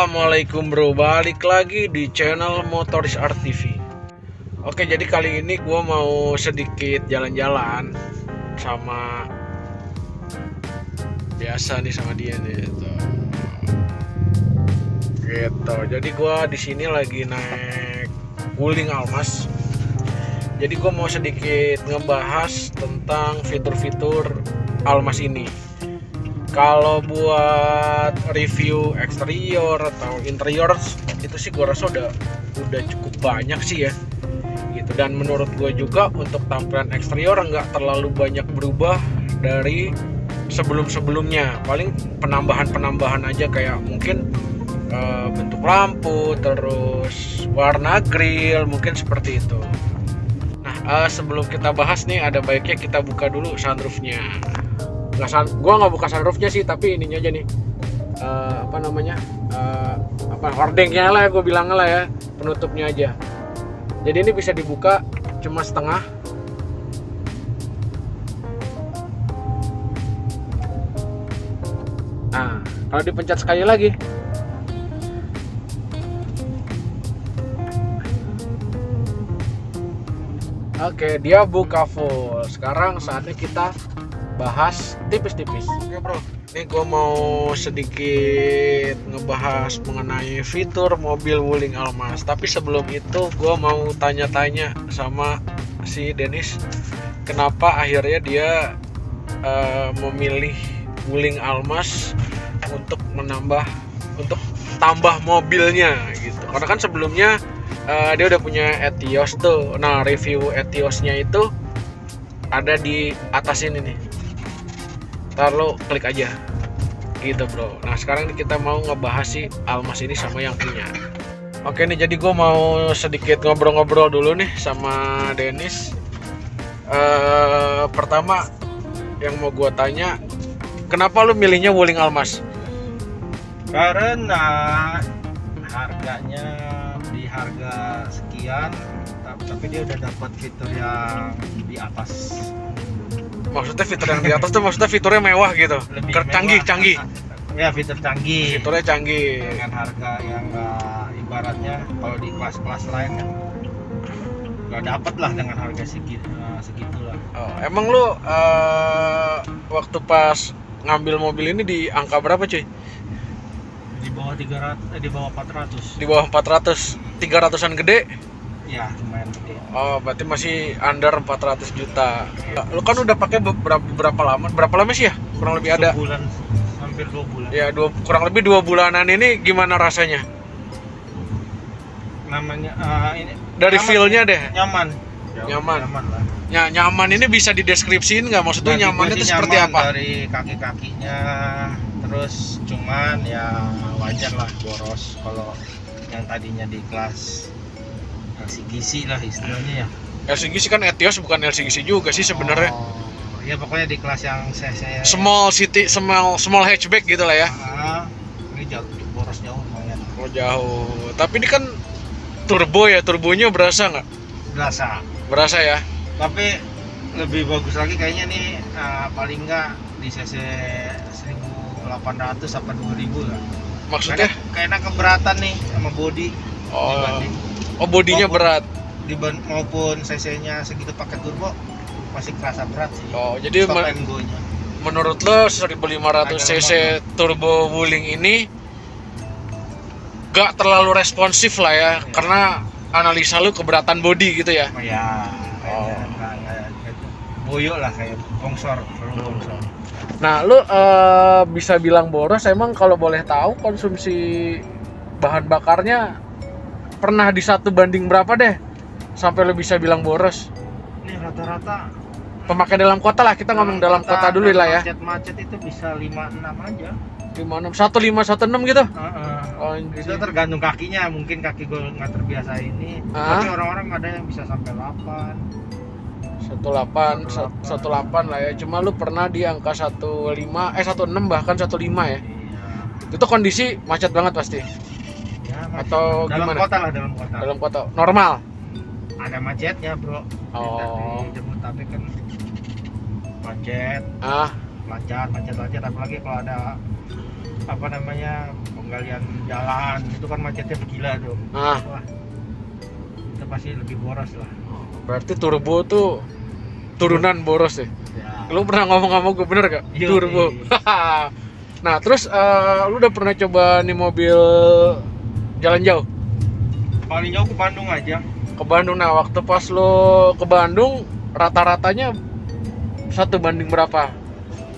Assalamualaikum bro, balik lagi di channel Motoris Art TV. Oke, jadi kali ini gue mau sedikit jalan-jalan sama biasa nih sama dia nih gitu. Jadi gue di sini lagi naik Wuling Almas. Jadi gue mau sedikit ngebahas tentang fitur-fitur Almas ini. Kalau buat review eksterior atau interior itu sih gue rasa udah cukup banyak sih ya gitu. Dan menurut gue juga untuk tampilan eksterior nggak terlalu banyak berubah dari sebelum-sebelumnya. Paling penambahan aja, kayak mungkin bentuk lampu, terus warna grill, mungkin seperti itu. Nah, sebelum kita bahas nih, ada baiknya kita buka dulu sunroofnya. Gua nggak buka sunroofnya sih, tapi ininya aja nih, hordengnya lah, gue bilang lah ya, penutupnya aja. Jadi ini bisa dibuka cuma setengah. Nah, kalau dipencet sekali lagi, oke, dia buka full. Sekarang saatnya kita bahas tipis-tipis. Oke bro, ini gue mau sedikit ngebahas mengenai fitur mobil Wuling Almas. Tapi sebelum itu gue mau tanya-tanya sama si Dennis, kenapa akhirnya dia memilih Wuling Almas untuk tambah mobilnya gitu. Karena kan sebelumnya dia udah punya Etios tuh. Nah, review Etiosnya itu ada di atas ini nih. Ntar lo klik aja gitu bro. Nah, sekarang kita mau ngebahas si Almas ini sama yang punya. Oke nih, jadi gue mau sedikit ngobrol-ngobrol dulu nih sama Dennis. Pertama yang mau gue tanya, kenapa lo milihnya Wuling Almas? Karena harganya di harga sekian, tapi dia udah dapat fitur yang di atas. Maksudnya fitur yang di atas tuh maksudnya fiturnya mewah gitu, canggih. Ya, fitur canggih. Fiturnya canggih. Dengan harga yang ibaratnya kalau di kelas-kelas lain kan nggak dapat lah dengan harga segitulah. Oh, emang lu waktu pas ngambil mobil ini di angka berapa cuy? Di bawah 300, di bawah 400. Di bawah 400, 300-an gede? Ya, lumayan gede. Oh, berarti masih under 400 juta. Lu kan udah pakai berapa lama? Berapa lama sih ya? Kurang lebih ada sebulan, hampir 2 bulan. Ya, kurang lebih 2 bulanan ini gimana rasanya? Namanya ini dari feel-nya deh. Nyaman lah. Ya, nyaman ini bisa dideskripsiin nggak? Maksudnya nyamannya itu seperti apa? Dari kaki-kakinya, terus cuman ya wajar lah boros kalau yang tadinya di kelas LCGC lah istilahnya ya. LCGC kan Etios, bukan LCGC juga sih sebenarnya. Ya pokoknya di kelas yang CC small hatchback gitu lah ya. Ini jauh, boros jauh lumayan. Oh, jauh. Tapi ini kan turbo ya, turbonya berasa nggak? Berasa ya. Tapi lebih bagus lagi kayaknya nih, paling nggak di CC 1800 sampai 2000 lah. Maksudnya? Kayaknya keberatan nih sama body. Oh, bodinya berat. Maupun CC-nya segitu pakai turbo masih kerasa berat sih. Oh, jadi menurut lo 1500 cc turbo Wuling ini gak terlalu responsif lah ya, karena analisa lu keberatan body gitu ya? Boyo lah, kayak bongsor. Nah, lu bisa bilang boros, emang kalau boleh tahu konsumsi bahan bakarnya pernah di 1 banding berapa deh sampai lu bisa bilang boros? Ini rata-rata pemakaian dalam kota lah, kita ngomong dalam kota dulu lah ya. Macet itu bisa 56 aja. 56, 1516 gitu? Oh, itu tergantung kakinya, mungkin kaki gue nggak terbiasa ini. Tapi orang-orang ada yang bisa sampai 18 lah ya. Cuma lu pernah di angka 16 bahkan 15 ya? Iya. Itu kondisi macet banget pasti? Ya, atau dalam gimana? Dalam kota normal? Ada macetnya bro. Dari Jabodetabek kan macet. Lancar, apalagi kalau ada kalian jalan itu kan macetnya gila tuh. Ah, Wah, itu pasti lebih boros lah. berarti turbo tuh turunan boros ya. Ya. Lu pernah ngomong sama gue bener gak? Iya, Turbo. Nah, terus lu udah pernah coba nih mobil jalan jauh? Paling jauh ke Bandung aja. Ke Bandung. Nah, waktu pas lu ke Bandung rata-ratanya 1:1 berapa?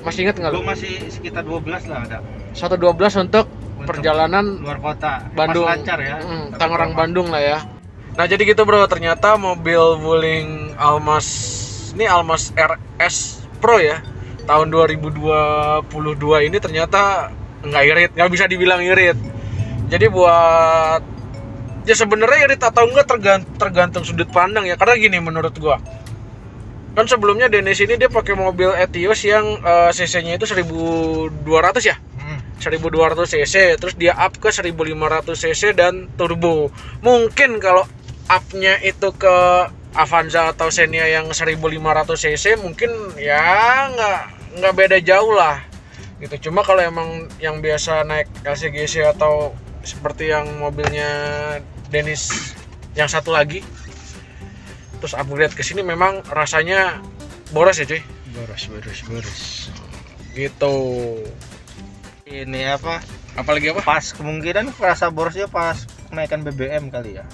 Masih inget nggak Gue lu? masih sekitar 12 lah ada. 1:12 untuk perjalanan Luar kota. Bandung, Pas lancar ya. Tangerang Bandung lah ya. Nah jadi gitu bro, ternyata mobil Wuling Almas ini Almas RS Pro ya, tahun 2022 ini ternyata nggak irit, nggak bisa dibilang irit. Jadi buat ya sebenarnya irit atau enggak tergantung sudut pandang ya. Karena gini menurut gua, kan sebelumnya Dennis ini dia pakai mobil Etios yang cc-nya itu 1200 ya. 1200 cc, terus dia up ke 1500 cc dan turbo. Mungkin kalau up-nya itu ke Avanza atau Xenia yang 1500 cc mungkin ya nggak beda jauh lah gitu. Cuma kalau emang yang biasa naik LCGC atau seperti yang mobilnya Dennis yang satu lagi terus upgrade ke sini memang rasanya boros ya cuy. Boros. Gitu. Ini apa? Apalagi apa? Pas kemungkinan kerasa borosnya pas kenaikan BBM kali ya.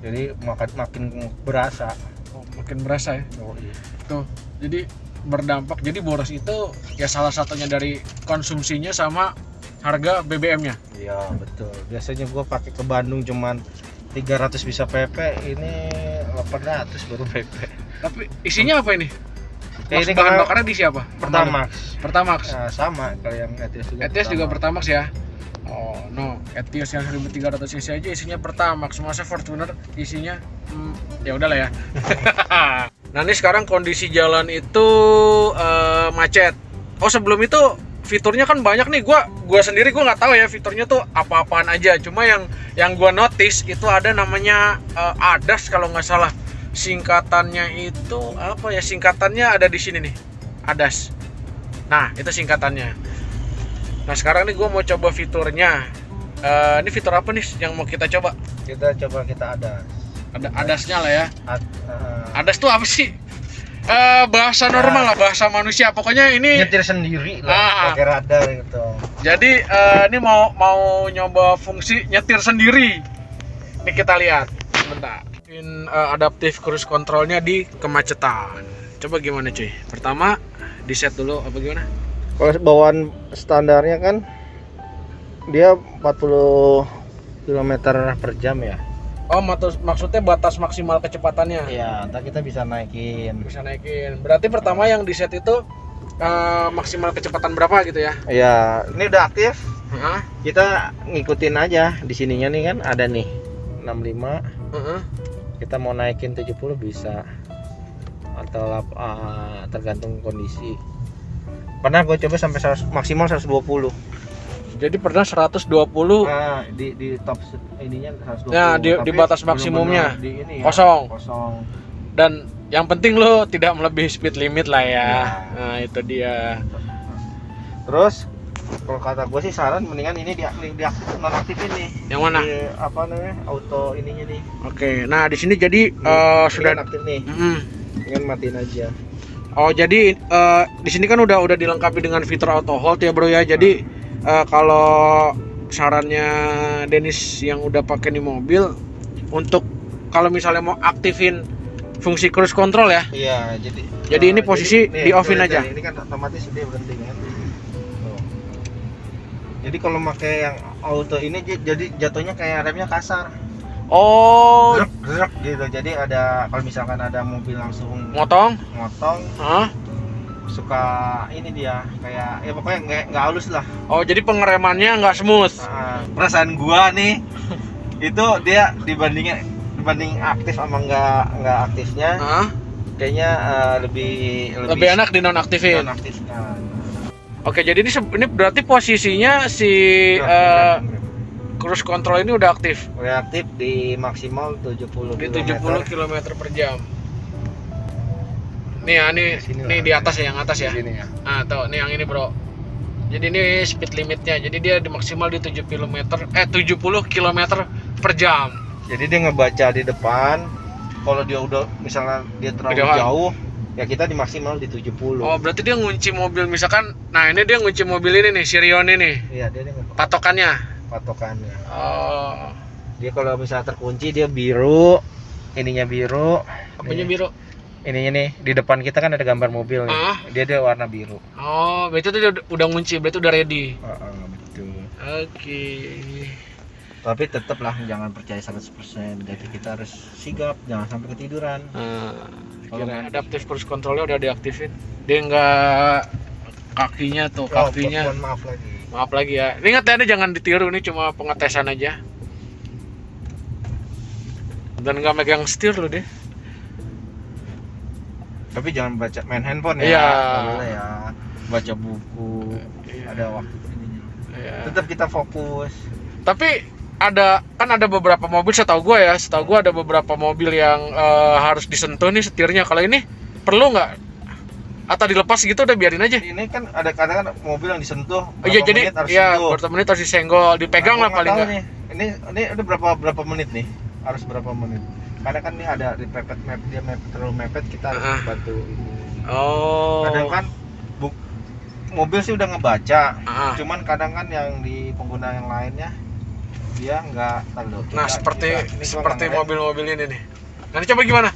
Jadi makin berasa. Oh, makin berasa ya. Oh, iya. Tuh, jadi berdampak. Jadi boros itu ya salah satunya dari konsumsinya sama harga BBM-nya. Iya, betul. Biasanya gua pakai ke Bandung cuman 300 bisa PP, ini 800 baru PP. Tapi isinya apa ini? Ya, Mas ini bahan karena bakarnya di siapa? Pertamax. Pertamax. Nah, sama kayak yang Etios juga. Etios juga Pertamax ya. Oh no, Etios yang 1300 cc aja isinya Pertamax. Masa Fortuner isinya ya udahlah ya. Nah ini sekarang kondisi jalan itu macet. Oh sebelum itu fiturnya kan banyak nih. Gua sendiri nggak tahu ya fiturnya tuh apa-apaan aja. Cuma yang gua notice itu ada namanya ADAS kalau nggak salah. Singkatannya itu apa ya? Singkatannya ada di sini nih. ADAS. Nah itu singkatannya. Nah sekarang nih gue mau coba fiturnya. Ini fitur apa nih yang mau kita coba? Kita ada. Ada ADAS-nya lah ya. uh, ADAS tuh apa sih? Bahasa normal lah, bahasa manusia. Pokoknya ini. nyetir sendiri lah, pakai radar gitu. Jadi ini mau nyoba fungsi nyetir sendiri. Ini kita lihat. Sebentar. Adaptive cruise controlnya di kemacetan. Coba gimana cuy? Pertama di set dulu apa gimana? Kalau bawaan standarnya kan dia 40 km per jam ya. Oh maksudnya batas maksimal kecepatannya. Iya, ntar kita bisa naikin. Berarti pertama yang di set itu maksimal kecepatan berapa gitu ya? Iya, ini udah aktif. Heeh. Kita ngikutin aja di sininya nih kan ada nih 65. Heeh. Kita mau naikin 70 bisa atau tergantung kondisi. Pernah gue coba sampai maksimal 120. Jadi pernah 120. Nah, di top ininya 120. Ya, di batas maksimumnya. Di ini ya, kosong. Dan Dan yang penting lo tidak melebihi speed limit lah ya. Ya. Nah, itu dia. Terus kalau kata gue sih saran mendingan ini diaktif nonaktifin nih. Yang mana? Di, apa namanya? Auto ininya nih. Oke. Nah, di sini jadi Ini sudah kan aktif nih. Dengan matiin aja. Oh, jadi di sini kan udah dilengkapi dengan fitur auto hold ya, Bro ya. Jadi kalau sarannya Dennis yang udah pakai nih mobil untuk kalau misalnya mau aktifin fungsi cruise control ya. Iya, Jadi ini posisi nih, di off-in aja. Ini kan otomatis dia berhenti kan. Tuh. Jadi kalau pakai yang auto ini jadi jatuhnya kayak remnya kasar. Oh, Gerak gitu. Jadi ada kalau misalkan ada mobil langsung motong? Hah? suka ini dia kayak ya pokoknya nggak halus lah. Oh, jadi pengeremannya nggak smooth. Perasaan gua nih itu dia dibanding aktif sama nggak aktifnya, Hah? kayaknya Lebih enak dinonaktifin. nonaktifkan. Oke, jadi ini berarti posisinya si cruise control ini udah aktif Reaktif di maksimal 70 di km. 70 km per jam. Nih ya, nih di atas ya, yang atas ya. Di sini ya. Nah, tuh, nih yang ini, Bro. Jadi ini speed limitnya. Jadi dia maksimal di 70 km per jam. Jadi dia ngebaca di depan. Kalau dia udah misalnya dia terlalu Kejauhan. jauh, ya kita di maksimal di 70. Oh, berarti dia ngunci mobil misalkan. Nah, ini dia ngunci mobil ini nih, Sirion ini. Iya, dia Patokannya. patokannya. Oh, Dia kalau misalnya terkunci dia biru, ininya biru. apanya Nih, biru? ininya nih di depan kita kan ada gambar mobil nih. Ah. Dia warna biru. Oh, berarti dia udah ngunci, berarti udah ready. Betul. Oke. Tapi tetap lah jangan percaya 100%. Jadi kita harus sigap, jangan sampai ketiduran. Kalau Kira nggak- adaptive cruise controlnya udah diaktifin. Dia nggak kakinya tuh, kakinya. mohon maaf lagi. Maaf lagi ya. Ini ingat ya, ini jangan ditiru, ini cuma pengetesan aja. Dan nggak megang setir loh deh. Tapi jangan main handphone ya. Iya. Nggak boleh ya. Baca buku. Iya. Ada waktu ininya. Iya. Tetap kita fokus. Tapi ada beberapa mobil, setahu gue ada beberapa mobil yang harus disentuh nih setirnya. Kalau ini perlu nggak? Atau dilepas gitu udah biarin aja? Ini kan ada kadang mobil yang disentuh. Oh iya, jadi menit harus ya sentuh. berapa menit harus disenggol, dipegang Nah, lah gua paling nggak tahu nggak. nih. Ini udah berapa menit nih? Harus berapa menit? Karena kan ini ada di pepet map, dia terlalu mepet, kita harus bantu ini. Oh. Kadang kan mobil sih udah ngebaca, Ah. cuman kadang kan yang di pengguna yang lainnya dia nggak tahu. Nah, seperti mobil-mobil ini nih. Nanti coba gimana?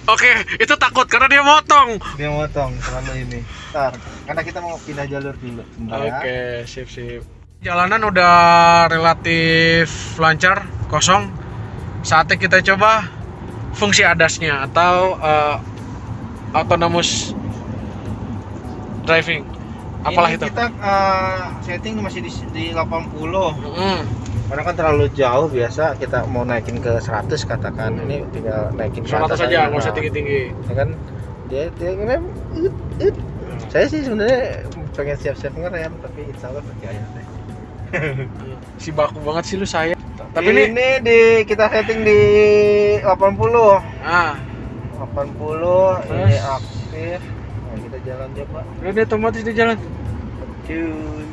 Oke, itu takut karena dia motong. Dia motong selalu ini. Ntar, karena kita mau pindah jalur dulu. Sebentar ya. Oke, sip. Jalanan udah relatif lancar, kosong. Saatnya kita coba fungsi ADAS-nya atau autonomous driving. Apalah Ini itu? kita setting masih di 80. Mm. Karena kan terlalu jauh, biasa kita mau naikin ke 100 katakan. Ini tinggal naikin ke 100 atas saja, nggak usah tinggi-tinggi. Ya kan dia ngerem. Saya sih sebenarnya pengen siap-siap ngerem, tapi insya Allah percaya deh. Si baku banget sih lu saya. Tapi ini kita setting di 80. ah, 80 ini Terus? aktif. Nah, kita jalan coba. udah otomatis di jalan. Cuy.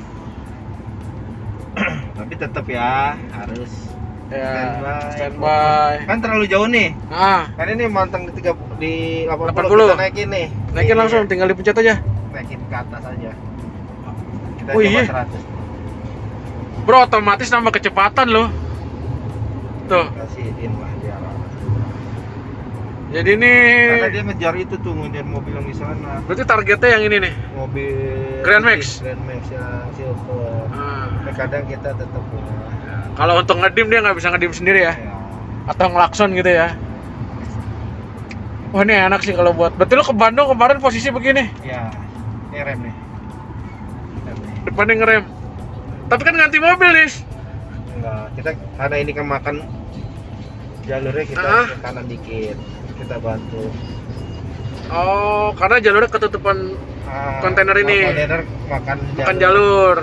Tapi tetap ya harus Ya, standby. standby. Kan terlalu jauh nih. Ah, Kan ini manteng di 80, 80. kita naikin nih. naikin Ini, langsung, tinggal dipencet aja. naikin ke atas aja. Kita Oh, coba iya. 100. Bro, otomatis nambah kecepatan loh. Tuh, Kasihin lah dia. jadi ini Karena dia ngejar itu tuh, ngejar mobil yang di sana. berarti targetnya yang ini nih. Mobil Grand Max? Grand Max yang silver. Ah. Tapi kadang kita tetap Kalau untuk ngedim dia nggak bisa ngedim sendiri ya, atau ngelakson gitu ya. Wah, ini enak sih kalau buat. Betul, lu ke Bandung kemarin posisi begini, ya, ini rem nih. Rem nih. depannya ngerem. Tapi kan ganti mobil nih. Enggak, kita karena ini kan makan jalurnya, kita ke kanan dikit. Kita bantu. Oh, karena jalurnya ketutupan kontainer ini. Kontainer makan Bukan jalur.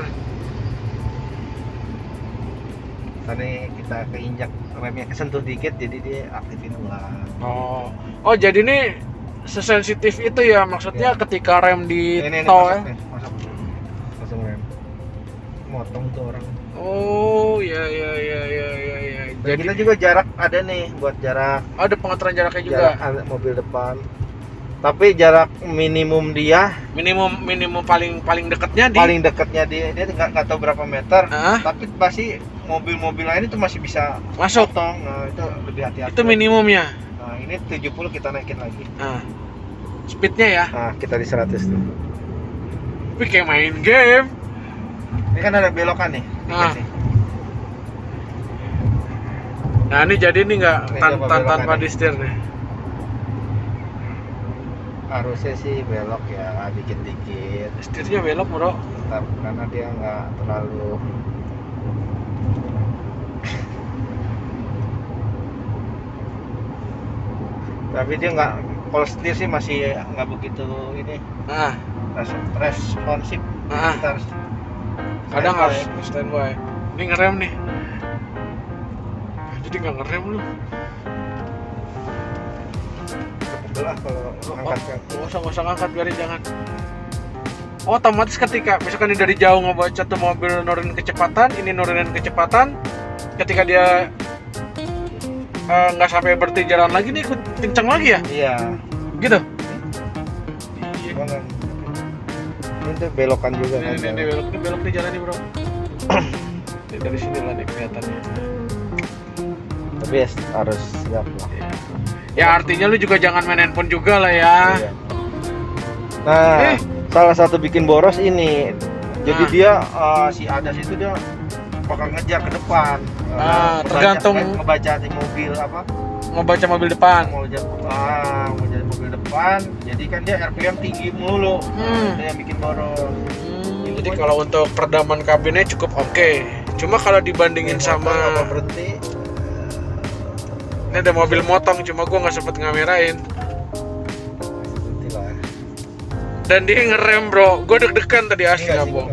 Karena kita keinjak remnya kesentuh dikit, jadi dia aktifin ulang. Oh, jadi ini sesensitif itu ya, maksudnya Ya. ketika rem di Ini tol masuk ya. nih, masuk. Langsung rem. Motong tuh orang. Oh, ya. Dan kita juga jarak ada nih buat jarak ada pengaturan jaraknya juga. jarak mobil depan. Tapi jarak minimum dia Minimum paling dekatnya di paling dekatnya dia nggak tahu berapa meter. Ah? Tapi masih mobil-mobil lain itu masih bisa Masuk. potong. Nah, itu lebih hati-hati. Itu minimumnya. Nah, ini 70 kita naikin lagi. Nah, speednya ya. Nah, kita di 100 tuh. Tapi kayak main game. Ini kan ada belokan nih. Ah. Nih. Nah, ini jadi ini nggak Ini coba tanpa belokan nih. di setir nih. Harusnya sih belok ya, dikit-dikit. Setirnya belok, bro. Karena dia nggak terlalu tapi dia nggak, kalau setir sih masih nggak begitu ini Nah, responsif. Ah. Kita harus kadang standby. harus standby. Ini ngerem nih. Jadi nggak ngerem lu. belah kalau angkat kan. Nggak usah ngangkat, biarin jangan. otomatis ketika misalkan ini dari jauh ngebaca tuh mobil nurunin kecepatan, ini nurunin kecepatan, ketika dia nggak sampai berhenti jalan lagi nih ikut kencang lagi ya? Iya. Gitu? Gimana? Ini tuh belokan juga kan. Ini belok di jalan nih bro. Dari sini lah nih kelihatannya. Tapi ya harus siap lah. Ya artinya lu juga jangan main handphone juga lah ya. Iya. Nah, salah satu bikin boros ini. Jadi dia si Adas itu dia bakal ngejar ke depan. Tergantung ngebaca di mobil apa? Ngebaca mobil depan. Ngejar mobil depan. Jadi kan dia RPM tinggi mulu. Itu yang bikin boros. Jadi kalau untuk peredaman kabinnya cukup oke. Cuma kalau dibandingin sama berhenti. Ini ada mobil motong, cuma gua nggak sempet ngamerain. Dan dia ngerem bro, gue deg-degan tadi asli ngabong.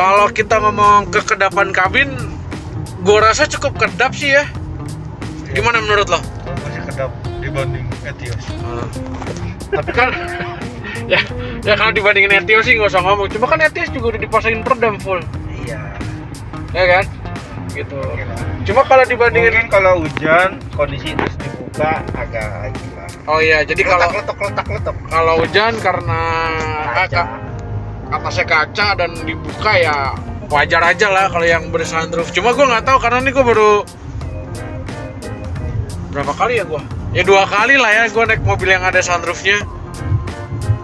Kalau kita ngomong kekedapan kabin, gue rasa cukup kedap sih ya. Gimana menurut lo? Masih kedap dibanding Etios. Tapi kan, ya kalau dibandingin Etios sih nggak usah ngomong. Cuma kan Etios juga udah dipasangin peredam full. Iya. Ya kan? Gitu. Cuma kalau dibandingin mungkin kalau hujan kondisi terus dibuka agak gila. Oh iya, jadi kalau letak. Kalau hujan karena atasnya kaca dan dibuka ya wajar aja lah kalau yang bersunroof. Cuma gue nggak tahu karena ini gue baru berapa kali ya gue? Ya 2 kali lah ya gue naik mobil yang ada sunroofnya.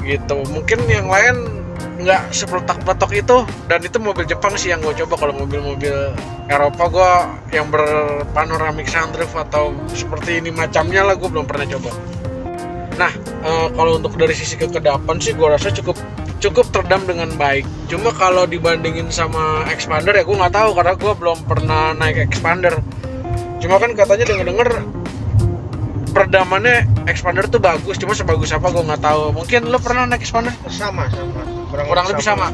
Gitu. Mungkin yang lain nggak sepeletak-peletok itu, dan itu mobil Jepang sih yang gue coba. Kalau mobil-mobil Eropa gue yang berpanoramic sunroof atau seperti ini macamnya lah gue belum pernah coba. Nah, kalau untuk dari sisi kekedapan sih gue rasa cukup teredam dengan baik. Cuma kalau dibandingin sama expander ya gue nggak tahu karena gue belum pernah naik expander. Cuma kan katanya denger peredamannya expander tuh bagus, cuma sebagus apa gue nggak tahu. Mungkin lo pernah naik expander? Sama. Kurang lebih sama.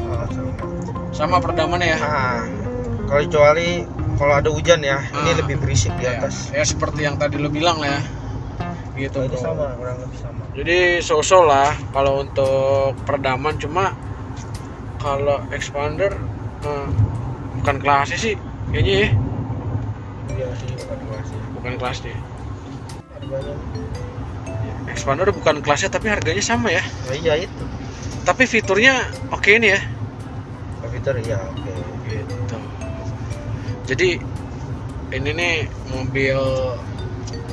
Sama peredamannya ya. Kalau kecuali kalau ada hujan ya, ini lebih berisik di atas. Ya seperti yang tadi lo bilang lah ya. Gitu. Itu sama, kurang lebih sama. Jadi so-so lah kalau untuk peredaman. Cuma kalau expander bukan kelasnya sih kayaknya ya. Iya sih, bukan kelasnya. Harganya Expander bukan kelasnya tapi harganya sama ya. Iya itu. Tapi fiturnya oke nih ya. Fitur iya oke. Gitu. Jadi ini nih mobil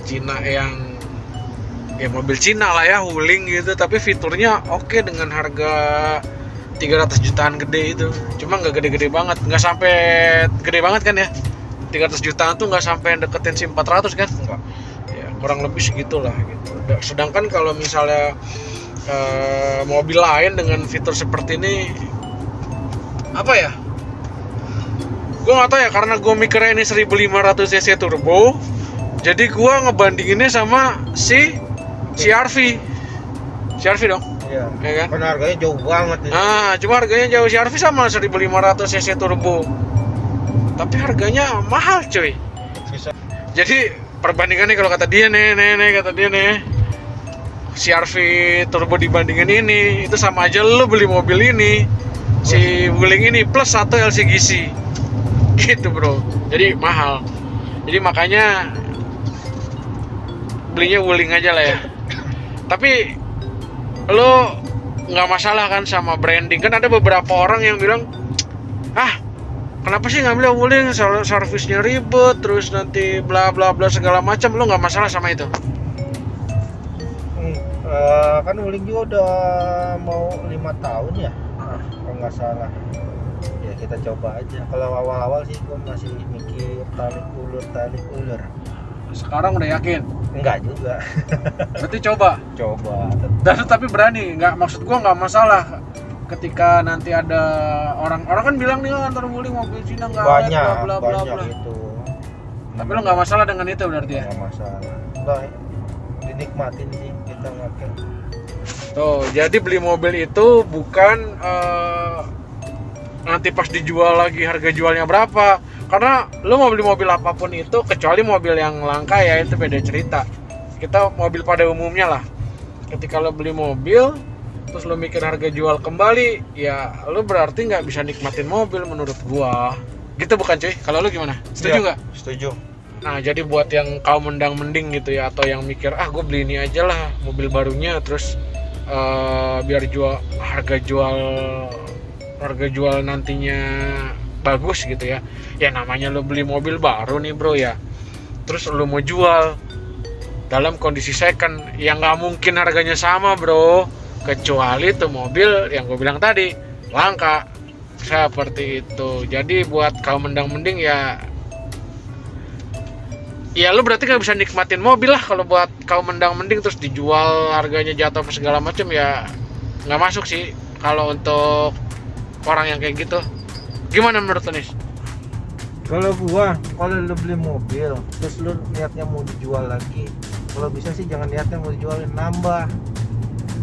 Cina yang ya mobil Cina lah ya, Wuling gitu, tapi fiturnya oke dengan harga 300 jutaan gede itu. Cuma nggak gede-gede banget, nggak sampai gede banget kan ya. 300 jutaan tuh nggak sampai deketin si 400 kan? Enggak. Ya kurang lebih segitulah gitu. Sedangkan kalau misalnya mobil lain dengan fitur seperti ini apa ya? Gue nggak tahu ya, karena gue mikirnya ini 1500 cc turbo. Jadi gue ngebandinginnya sama si CR-V dong. Iya. Ya kan? Karena harganya jauh banget. Nah, cuma harganya jauh. CR-V sama 1500 cc turbo. Tapi harganya mahal, cuy. Bisa. Jadi perbandingannya kalau kata dia nih, CR-V turbo dibandingin ini, itu sama aja lu beli mobil ini, si Wuling ini plus 1 LCGC. Gitu, bro. Jadi mahal. Jadi makanya belinya Wuling aja lah ya. Tapi lo nggak masalah kan sama branding? Kan ada beberapa orang yang bilang, kenapa sih ngambil Wuling, servisnya ribet, terus nanti bla bla bla segala macam. Lo nggak masalah sama itu? Kan Wuling juga udah mau 5 tahun ya, kalau nggak salah. Ya kita coba aja. Kalau awal-awal sih gue masih mikir tarik ulur. Sekarang udah yakin? Enggak juga. Berarti coba. Dan tapi berani, maksud gua nggak masalah ketika nanti ada orang kan bilang nih antar Wuling mobil Cina nggak banyak bla bla bla. Itu. Tapi lo nggak masalah dengan itu berarti ya? Nggak masalah. Udah dinikmatin sih kita pakai. Tuh, jadi beli mobil itu bukan nanti pas dijual lagi harga jualnya berapa. Karena lo mau beli mobil apapun itu, kecuali mobil yang langka ya, itu beda cerita. Kita mobil pada umumnya lah. Ketika lo beli mobil, terus lu mikir harga jual kembali, ya lu berarti nggak bisa nikmatin mobil menurut gua. Gitu bukan cuy? Kalau lu gimana? Setuju nggak? Setuju. Nah, jadi buat yang kaum mendang-mending gitu ya, atau yang mikir gue beli ini aja lah mobil barunya, terus biar harga jual nantinya bagus gitu ya. Ya namanya lo beli mobil baru nih bro ya, terus lo mau jual dalam kondisi second, yang nggak mungkin harganya sama bro, kecuali tuh mobil yang gue bilang tadi langka seperti itu. Jadi buat kaum mendang-mending ya lu berarti nggak bisa nikmatin mobil lah kalau buat kaum mendang-mending terus dijual harganya jatuh apa segala macam, ya nggak masuk sih kalau untuk orang yang kayak gitu. Gimana menurut lu nih? Kalau lu beli mobil terus lu niatnya mau dijual lagi, kalau bisa sih jangan niatnya mau dijualin, nambah.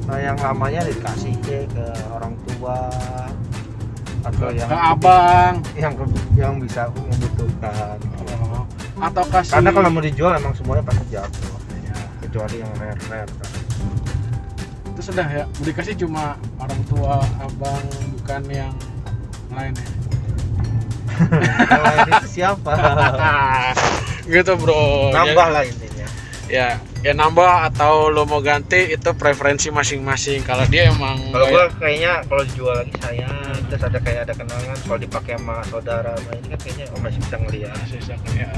Nah, yang lamanya dikasih ke orang tua atau Ke abang yang bisa membutuhkan. Atau kasih, Karena kalau mau dijual emang semuanya pasti jatuh ya, kecuali yang rare. itu sudah ya, dikasih cuma orang tua, abang, bukan yang lain ya. Yang lain itu siapa? Gitu bro. Nambah lah intinya. Ya nambah atau lo mau ganti itu preferensi masing-masing. Kalau dia emang Kalau gua kayaknya kalau dijual lagi sayang, terus ada kenangan, kalau dipakai sama saudara sama ini kan kayaknya masih bisa ngeliat. ya.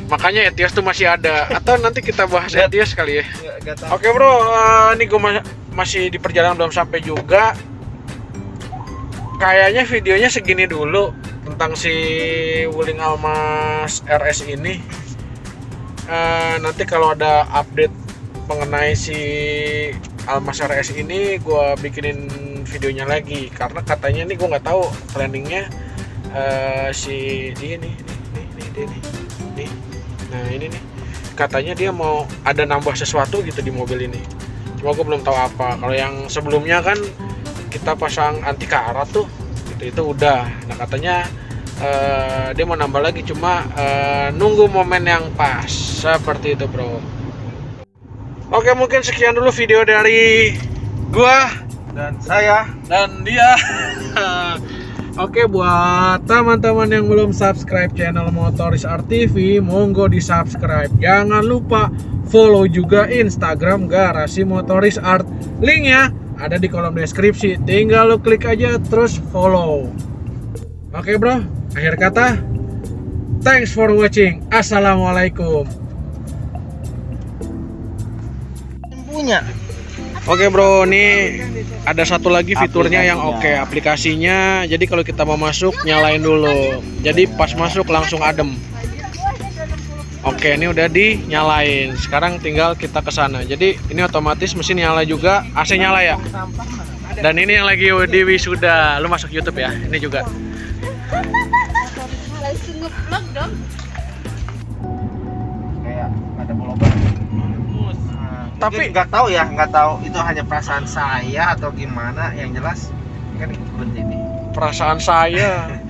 Makanya Etios tuh masih ada. Atau nanti kita bahas Lihat. Etios kali ya. Nggak tahu. Oke bro, ini gue masih di perjalanan belum sampai juga. Kayaknya videonya segini dulu tentang si Wuling Almas RS ini. Nanti kalau ada update mengenai si Almas RS ini, gue bikinin videonya lagi. Karena katanya nih gue nggak tahu planningnya si dia nih. Nah ini nih, katanya dia mau ada nambah sesuatu gitu di mobil ini. Cuma gue belum tahu apa. Kalau yang sebelumnya kan kita pasang anti karat tuh, itu udah. Nah katanya dia mau nambah lagi, cuma nunggu momen yang pas seperti itu bro. Oke, mungkin sekian dulu video dari gua Dan saya dan dia. Oke, buat teman-teman yang belum subscribe channel Motoris Art TV, monggo di subscribe. Jangan lupa follow juga Instagram Garasi Motoris Art, linknya ada di kolom deskripsi, tinggal lu klik aja terus follow. Oke bro, akhir kata, thanks for watching. Assalamualaikum. punya. Oke bro, ini ada satu lagi fiturnya yang oke, aplikasinya. Jadi kalau kita mau masuk, nyalain dulu. Jadi pas masuk langsung adem. Oke, ini udah dinyalain. Sekarang tinggal kita ke sana. Jadi ini otomatis mesin nyala juga, AC nyala ya. Dan ini yang lagi di wisuda. Lu masuk YouTube ya. Ini juga. Langsung nge-vlog dong. Kayak ada bolong. Tapi nggak tahu itu hanya perasaan saya atau gimana. Yang jelas kan berhenti nih. perasaan saya